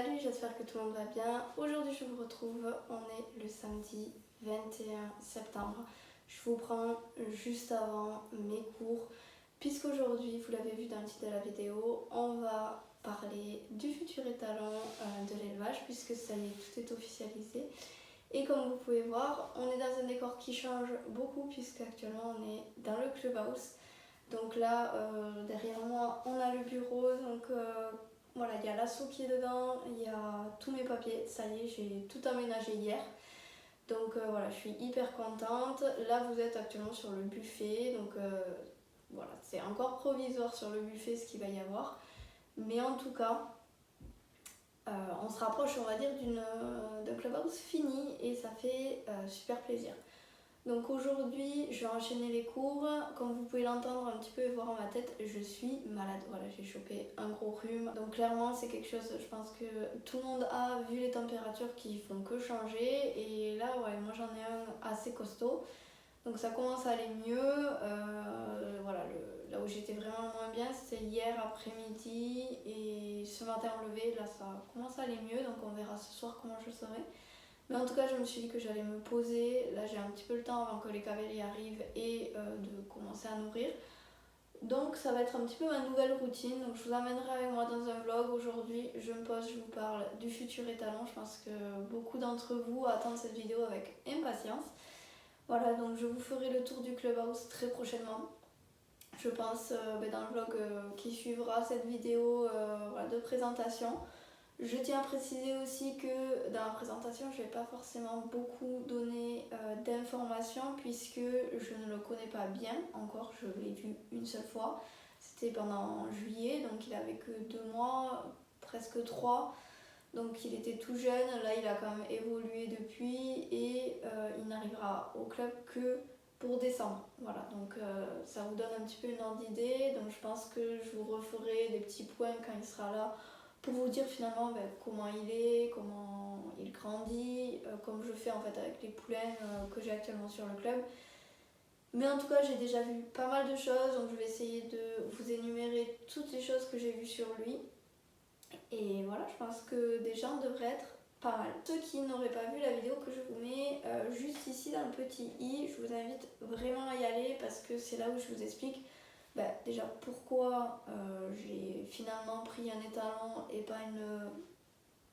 Salut, j'espère que tout le monde va bien. Aujourd'hui je vous retrouve, on est le samedi 21 septembre. Je vous prends juste avant mes cours, puisqu'aujourd'hui, vous l'avez vu dans le titre de la vidéo, on va parler du futur étalon de l'élevage, puisque ça y est, tout est officialisé. Et comme vous pouvez voir, on est dans un décor qui change beaucoup, puisque actuellement on est dans le clubhouse. Donc là, derrière moi, on a le bureau, donc voilà, il y a l'assaut qui est dedans, il y a tous mes papiers, ça y est, j'ai tout aménagé hier. Donc voilà, je suis hyper contente. Là, vous êtes actuellement sur le buffet, donc voilà, c'est encore provisoire sur le buffet ce qu'il va y avoir. Mais en tout cas, on se rapproche, on va dire, d'un clubhouse fini et ça fait super plaisir. Donc aujourd'hui, je vais enchaîner les cours. Comme vous pouvez l'entendre un petit peu et voir ma tête, je suis malade. Voilà, j'ai chopé un gros rhume. Donc clairement, c'est quelque chose, je pense que tout le monde a vu les températures qui font que changer. Et là, ouais, moi j'en ai un assez costaud. Donc ça commence à aller mieux. Voilà, là où j'étais vraiment moins bien, c'était hier après-midi. Et ce matin au lever, là ça commence à aller mieux. Donc on verra ce soir comment je serai. Mais en tout cas, je me suis dit que j'allais me poser. Là, j'ai un petit peu le temps avant que les cavaliers arrivent et de commencer à nourrir. Donc, ça va être un petit peu ma nouvelle routine. Donc, je vous emmènerai avec moi dans un vlog. Aujourd'hui, je me pose, je vous parle du futur étalon. Je pense que beaucoup d'entre vous attendent cette vidéo avec impatience. Voilà, donc je vous ferai le tour du clubhouse très prochainement. Je pense dans le vlog qui suivra cette vidéo voilà, de présentation. Je tiens à préciser aussi que dans la présentation, je ne vais pas forcément beaucoup donner d'informations puisque je ne le connais pas bien encore, je l'ai vu une seule fois. C'était pendant juillet, donc il avait que 2 mois, presque 3. Donc il était tout jeune, là il a quand même évolué depuis et il n'arrivera au club que pour décembre. Voilà, donc ça vous donne un petit peu une ordre d'idée. Donc je pense que je vous referai des petits points quand il sera là pour vous dire finalement comment il est, comment il grandit, comme je fais en fait avec les poulains que j'ai actuellement sur le club. Mais en tout cas, j'ai déjà vu pas mal de choses, donc je vais essayer de vous énumérer toutes les choses que j'ai vues sur lui. Et voilà, je pense que déjà on devrait être pas mal. Ceux qui n'auraient pas vu la vidéo que je vous mets juste ici dans le petit i, je vous invite vraiment à y aller parce que c'est là où je vous explique déjà pourquoi j'ai finalement pris un étalon et pas une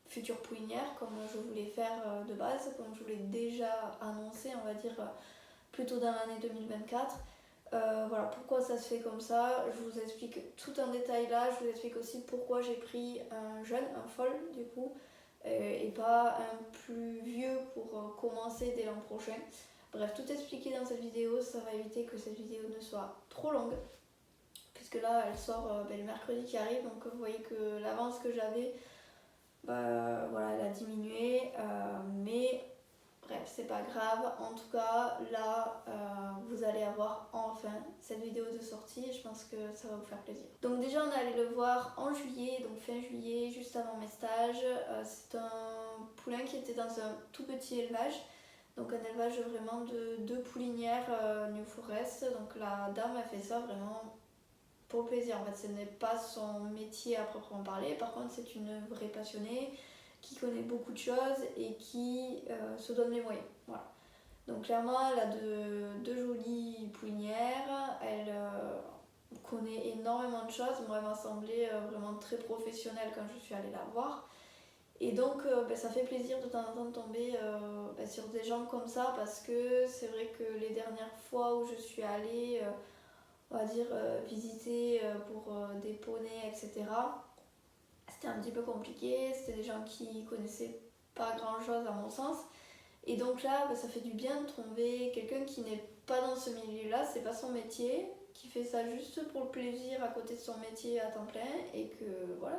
future poulinière comme je voulais faire de base, comme je vous l'ai déjà annoncé, on va dire plutôt dans l'année 2024. Voilà pourquoi ça se fait comme ça, je vous explique tout en détail là, je vous explique aussi pourquoi j'ai pris un jeune, un foal du coup, et pas un plus vieux pour commencer dès l'an prochain. Bref, tout expliqué dans cette vidéo, ça va éviter que cette vidéo ne soit trop longue, puisque là elle sort le mercredi qui arrive, donc vous voyez que l'avance que j'avais, voilà, elle a diminué, mais bref, c'est pas grave. En tout cas, là, vous allez avoir enfin cette vidéo de sortie et je pense que ça va vous faire plaisir. Donc déjà, on est allé le voir en juillet, donc fin juillet, juste avant mes stages. C'est un poulain qui était dans un tout petit élevage. Donc un élevage vraiment de 2 poulinières New Forest. Donc la dame a fait ça vraiment pour le plaisir. En fait, ce n'est pas son métier à proprement parler. Par contre, c'est une vraie passionnée qui connaît beaucoup de choses et qui se donne les moyens. Voilà. Donc clairement, elle a de jolies poulinières, elle connaît énormément de choses. Moi, elle m'a semblé vraiment très professionnelle quand je suis allée la voir. Et donc, ça fait plaisir de temps en temps de tomber sur des gens comme ça parce que c'est vrai que les dernières fois où je suis allée, on va dire, visiter pour des poneys, etc., c'était un petit peu compliqué, c'était des gens qui connaissaient pas grand chose à mon sens. Et donc là, ça fait du bien de trouver quelqu'un qui n'est pas dans ce milieu-là, c'est pas son métier, qui fait ça juste pour le plaisir à côté de son métier à temps plein et que voilà,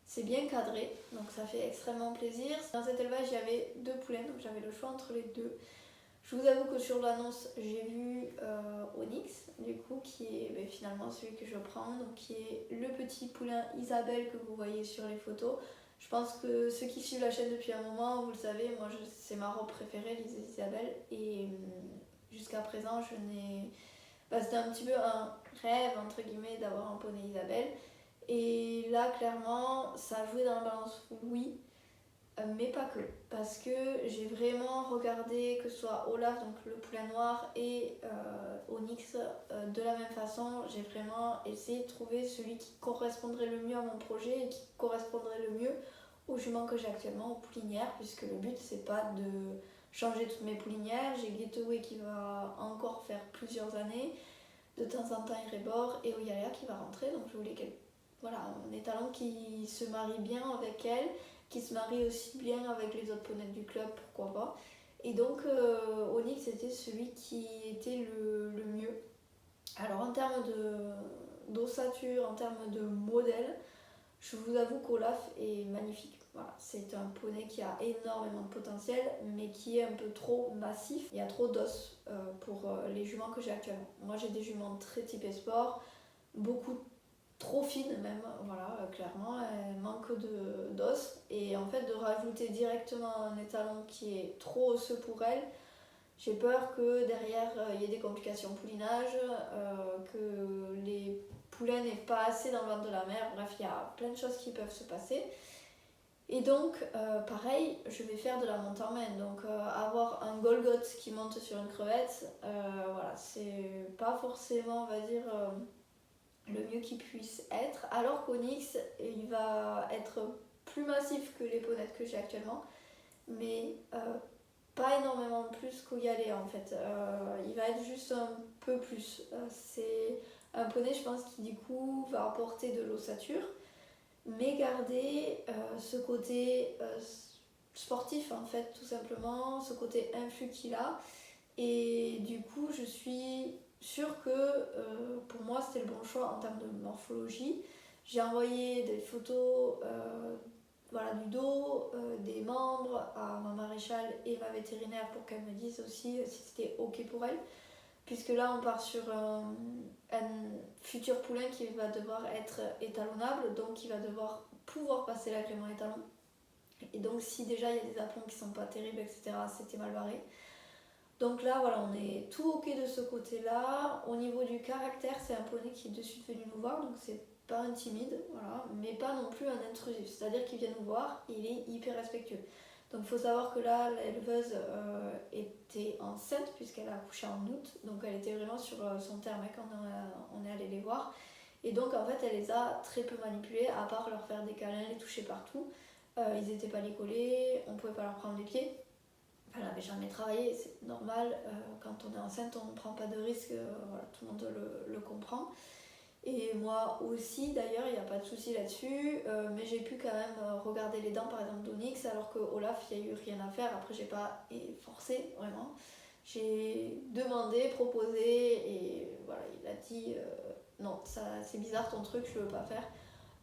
c'est bien cadré, donc ça fait extrêmement plaisir. Dans cet élevage, il y avait 2 poulains, donc j'avais le choix entre les deux. Je vous avoue que sur l'annonce, j'ai vu Onyx, du coup, qui est finalement celui que je prends, donc qui est le petit poulain Isabelle que vous voyez sur les photos. Je pense que ceux qui suivent la chaîne depuis un moment, vous le savez, moi c'est ma robe préférée, Isabelle, et jusqu'à présent, je n'ai... c'était un petit peu un rêve, entre guillemets, d'avoir un poney Isabelle. Et là, clairement, ça a joué dans la balance, oui, mais pas que. Parce que j'ai vraiment regardé que ce soit Olaf, donc le poulain noir, et Onyx de la même façon. J'ai vraiment essayé de trouver celui qui correspondrait le mieux à mon projet et qui correspondrait le mieux aux juments que j'ai actuellement, aux poulinières, puisque le but c'est pas de changer toutes mes poulinières. J'ai Gateway qui va encore faire plusieurs années. De temps en temps, Erebor et Oyalia qui va rentrer, donc je voulais voilà, un étalon qui se marie bien avec elle, qui se marie aussi bien avec les autres poneys du club, pourquoi pas. Et donc Onyx était celui qui était le mieux. Alors en termes d'ossature, en termes de modèle, je vous avoue qu'Olaf est magnifique. Voilà, c'est un poney qui a énormément de potentiel, mais qui est un peu trop massif. Il y a trop d'os pour les juments que j'ai actuellement. Moi, j'ai des juments très typés sport, beaucoup trop fines même, voilà, clairement, elles manquent d'os. Et en fait, de rajouter directement un étalon qui est trop osseux pour elles, j'ai peur que derrière il y ait des complications au poulinage, que les poulains n'aient pas assez dans le ventre de la mère. Bref, il y a plein de choses qui peuvent se passer. Et donc, pareil, je vais faire de la monte en main. Donc, avoir un Golgoth qui monte sur une crevette, voilà, c'est pas forcément, on va dire, le mieux qu'il puisse être. Alors qu'Onyx, il va être plus massif que les poneys que j'ai actuellement, mais pas énormément plus qu'Oyalé en fait. Il va être juste un peu plus. C'est un poney, je pense, qui du coup va apporter de l'ossature, mais garder ce côté sportif en fait, tout simplement, ce côté influx qu'il a. Et du coup, je suis sûre que pour moi, c'était le bon choix en termes de morphologie. J'ai envoyé des photos voilà, du dos, des membres à ma maréchale et ma vétérinaire pour qu'elle me dise aussi si c'était ok pour elle. Puisque là, on part sur un futur poulain qui va devoir être étalonnable, donc il va devoir pouvoir passer l'agrément étalon. Et donc, si déjà il y a des aplombs qui sont pas terribles, etc., c'était mal barré. Donc là, voilà, on est tout ok de ce côté-là. Au niveau du caractère, c'est un poney qui est de suite venu nous voir, donc c'est pas un timide, voilà, mais pas non plus un intrusif. C'est-à-dire qu'il vient nous voir et il est hyper respectueux. Donc il faut savoir que là, l'éleveuse était enceinte puisqu'elle a accouché en août, donc elle était vraiment sur son terme quand on est allé les voir. Et donc en fait, elle les a très peu manipulés, à part leur faire des câlins, les toucher partout. Ils n'étaient pas les collés, on pouvait pas leur prendre les pieds. Elle n'avait jamais travaillé, c'est normal, quand on est enceinte on ne prend pas de risque, voilà, tout le monde le comprend. Et moi aussi d'ailleurs, il n'y a pas de souci là-dessus, mais j'ai pu quand même regarder les dents par exemple d'Onyx, alors que Olaf, il n'y a eu rien à faire, après j'ai pas forcé vraiment. J'ai demandé, proposé, et voilà, il a dit non, ça, c'est bizarre ton truc, je veux pas faire.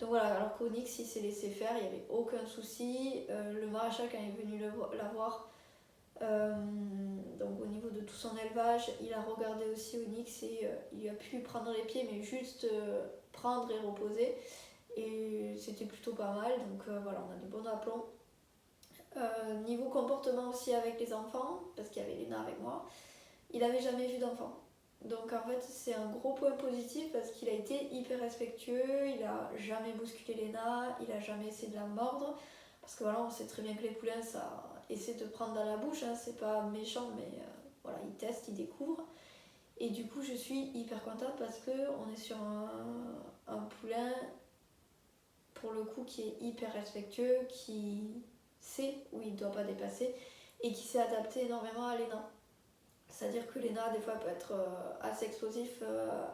Donc voilà, alors qu'Onyx il s'est laissé faire, il n'y avait aucun souci. Le maréchal quand il est venu la voir, donc au niveau de tout son élevage, il a regardé aussi Onyx et il a pu prendre les pieds, mais juste prendre et reposer. Et c'était plutôt pas mal, donc voilà, on a de bons aplombs. Niveau comportement aussi avec les enfants, parce qu'il y avait Léna avec moi, il avait jamais vu d'enfant. Donc en fait c'est un gros point positif parce qu'il a été hyper respectueux, il a jamais bousculé Léna, il a jamais essayé de la mordre. Parce que voilà, on sait très bien que les poulains, ça essaie de prendre dans la bouche, hein, c'est pas méchant, mais voilà, ils testent, ils découvrent. Et du coup, je suis hyper contente parce qu'on est sur un poulain, pour le coup, qui est hyper respectueux, qui sait où il ne doit pas dépasser et qui s'est adapté énormément à Léna. C'est-à-dire que Léna, des fois, peut être assez explosif,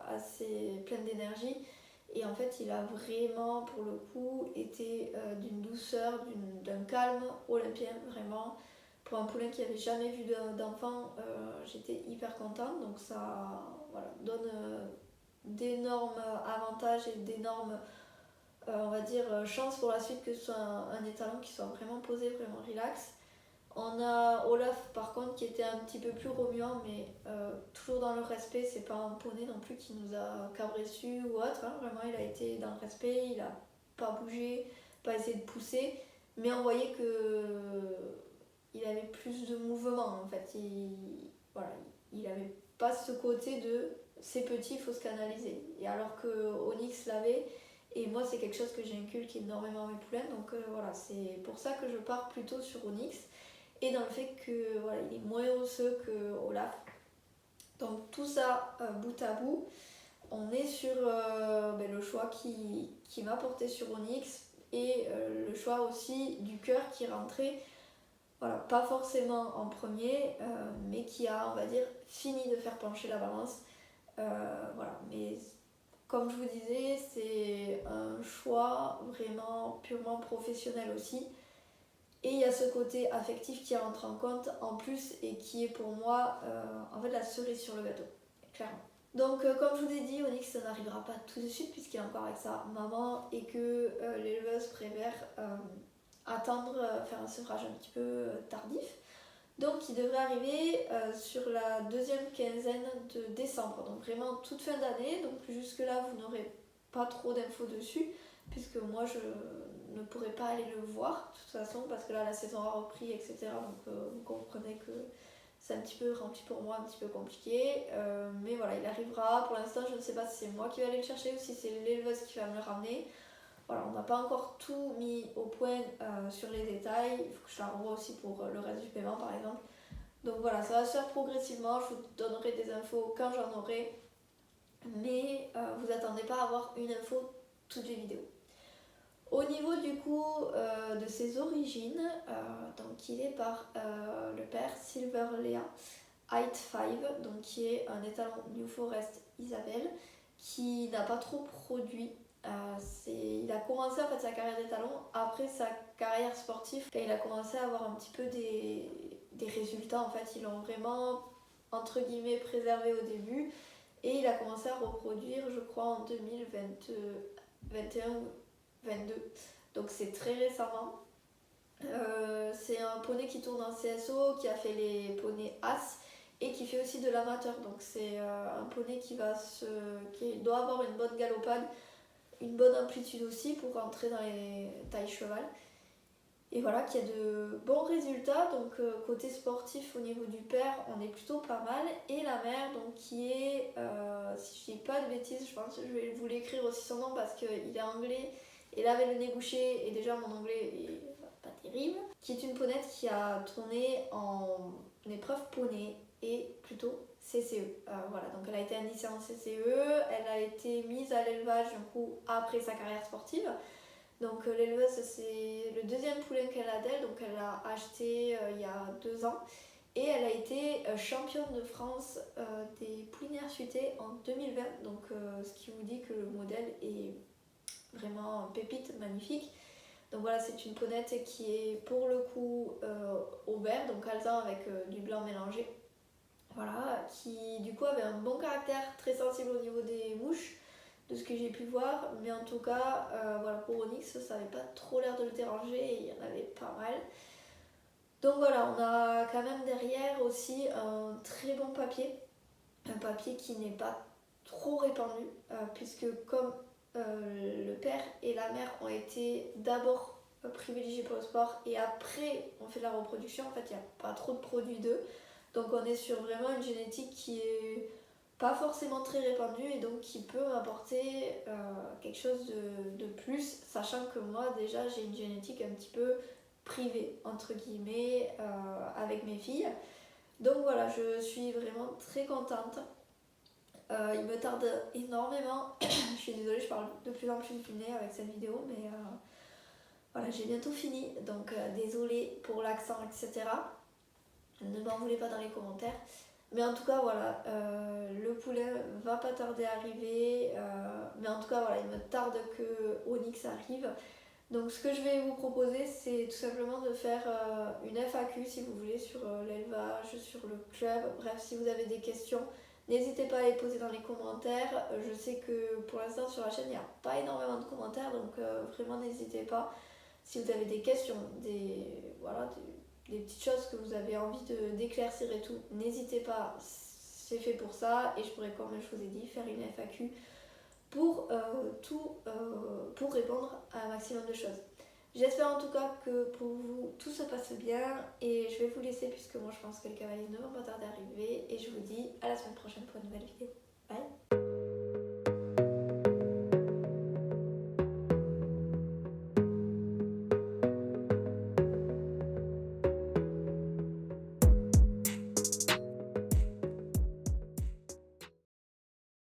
assez pleine d'énergie. Et en fait, il a vraiment, pour le coup, été d'une douceur, d'un calme olympien, vraiment. Pour un poulain qui n'avait jamais vu d'enfant, j'étais hyper contente. Donc ça voilà, donne d'énormes avantages et d'énormes, on va dire, chances pour la suite que ce soit un étalon qui soit vraiment posé, vraiment relax. On a Olaf par contre qui était un petit peu plus remuant, mais toujours dans le respect, c'est pas un poney non plus qui nous a cabré dessus ou autre, hein. Vraiment il a été dans le respect, il a pas bougé, pas essayé de pousser, mais on voyait que il avait plus de mouvement en fait, voilà, il avait pas ce côté de c'est petit, il faut se canaliser, et alors que Onyx l'avait, et moi c'est quelque chose que j'inculque énormément à mes poulains, donc voilà, c'est pour ça que je pars plutôt sur Onyx, et dans le fait que voilà, il est moins osseux que Olaf. Donc tout ça bout à bout, on est sur le choix qui m'a porté sur Onyx, et le choix aussi du cœur qui rentrait, voilà, pas forcément en premier, mais qui a, on va dire, fini de faire pencher la balance. Voilà, mais comme je vous disais, c'est un choix vraiment purement professionnel aussi. Et il y a ce côté affectif qui rentre en compte en plus, et qui est pour moi en fait la cerise sur le gâteau, clairement. Donc comme je vous ai dit, Onyx ça n'arrivera pas tout de suite puisqu'il est encore avec sa maman, et que l'éleveuse préfère attendre, faire un sevrage un petit peu tardif. Donc il devrait arriver sur la deuxième quinzaine de décembre, donc vraiment toute fin d'année. Donc jusque là vous n'aurez pas trop d'infos dessus, puisque moi je ne pourrai pas aller le voir de toute façon, parce que là la saison a repris, etc. Donc vous comprenez que c'est un petit peu rempli pour moi, un petit peu compliqué. Mais voilà, il arrivera. Pour l'instant je ne sais pas si c'est moi qui vais aller le chercher ou si c'est l'éleveuse qui va me le ramener. Voilà, on n'a pas encore tout mis au point sur les détails. Il faut que je la revoie aussi pour le reste du paiement par exemple. Donc voilà, ça va se faire progressivement. Je vous donnerai des infos quand j'en aurai. Mais vous attendez pas à avoir une info toutes les vidéos. Au niveau du coup de ses origines, donc il est par le père Silver Lea Height 5, donc qui est un étalon New Forest Isabelle, qui n'a pas trop produit. Il a commencé en fait sa carrière d'étalon après sa carrière sportive, et il a commencé à avoir un petit peu des résultats. En fait, ils l'ont vraiment entre guillemets préservé au début, et il a commencé à reproduire, je crois, en 2021 ou 2022. Donc c'est très récemment. C'est un poney qui tourne en CSO, qui a fait les poneys As, et qui fait aussi de l'amateur. Donc c'est un poney qui doit avoir une bonne galopade, une bonne amplitude aussi pour rentrer dans les tailles cheval. Et voilà, qui a de bons résultats. Donc côté sportif au niveau du père, on est plutôt pas mal. Et la mère, donc qui est, si je dis pas de bêtises, je pense que je vais vous l'écrire aussi son nom parce qu'il est anglais. Et là avec le nez bouché, et déjà mon anglais est pas terrible. Qui est une ponette qui a tourné en épreuve poney et plutôt CCE. Voilà, donc elle a été indicée en CCE, elle a été mise à l'élevage du coup après sa carrière sportive. Donc l'éleveuse c'est le deuxième poulain qu'elle a d'elle, donc elle l'a acheté il y a 2 ans. Et elle a été championne de France des poulinières futées en 2020, donc ce qui vous dit que le modèle est vraiment pépite, magnifique. Donc voilà, c'est une ponette qui est pour le coup au vert, donc alezan avec du blanc mélangé. Voilà, qui du coup avait un bon caractère, très sensible au niveau des mouches, de ce que j'ai pu voir. Mais en tout cas, voilà, pour Onyx, ça n'avait pas trop l'air de le déranger, et il y en avait pas mal. Donc voilà, on a quand même derrière aussi un très bon papier. Un papier qui n'est pas trop répandu, puisque comme le père et la mère ont été d'abord privilégiés pour le sport et après on fait de la reproduction, en fait il n'y a pas trop de produits d'eux. Donc on est sur vraiment une génétique qui est pas forcément très répandue, et donc qui peut apporter quelque chose de plus, sachant que moi déjà j'ai une génétique un petit peu privée, entre guillemets, avec mes filles. Donc voilà, je suis vraiment très contente. Il me tarde énormément. Je suis désolée, je parle de plus en plus du nez avec cette vidéo, mais voilà, j'ai bientôt fini. Donc désolée pour l'accent, etc. Ne m'en voulez pas dans les commentaires. Mais en tout cas, voilà, le poulet va pas tarder à arriver. Mais en tout cas, voilà, il me tarde que Onyx arrive. Donc ce que je vais vous proposer, c'est tout simplement de faire une FAQ si vous voulez sur l'élevage, sur le club. Bref, si vous avez des questions, n'hésitez pas à les poser dans les commentaires. Je sais que pour l'instant sur la chaîne, il n'y a pas énormément de commentaires, donc vraiment n'hésitez pas. Si vous avez des questions, des petites choses que vous avez envie d'éclaircir et tout, n'hésitez pas, c'est fait pour ça. Et je pourrais, comme je vous ai dit, faire une FAQ pour pour répondre à un maximum de choses. J'espère en tout cas que pour vous tout se passe bien, et je vais vous laisser puisque moi je pense que les cavaliers ne vont pas tarder à arriver, et je vous dis à la semaine prochaine pour une nouvelle vidéo.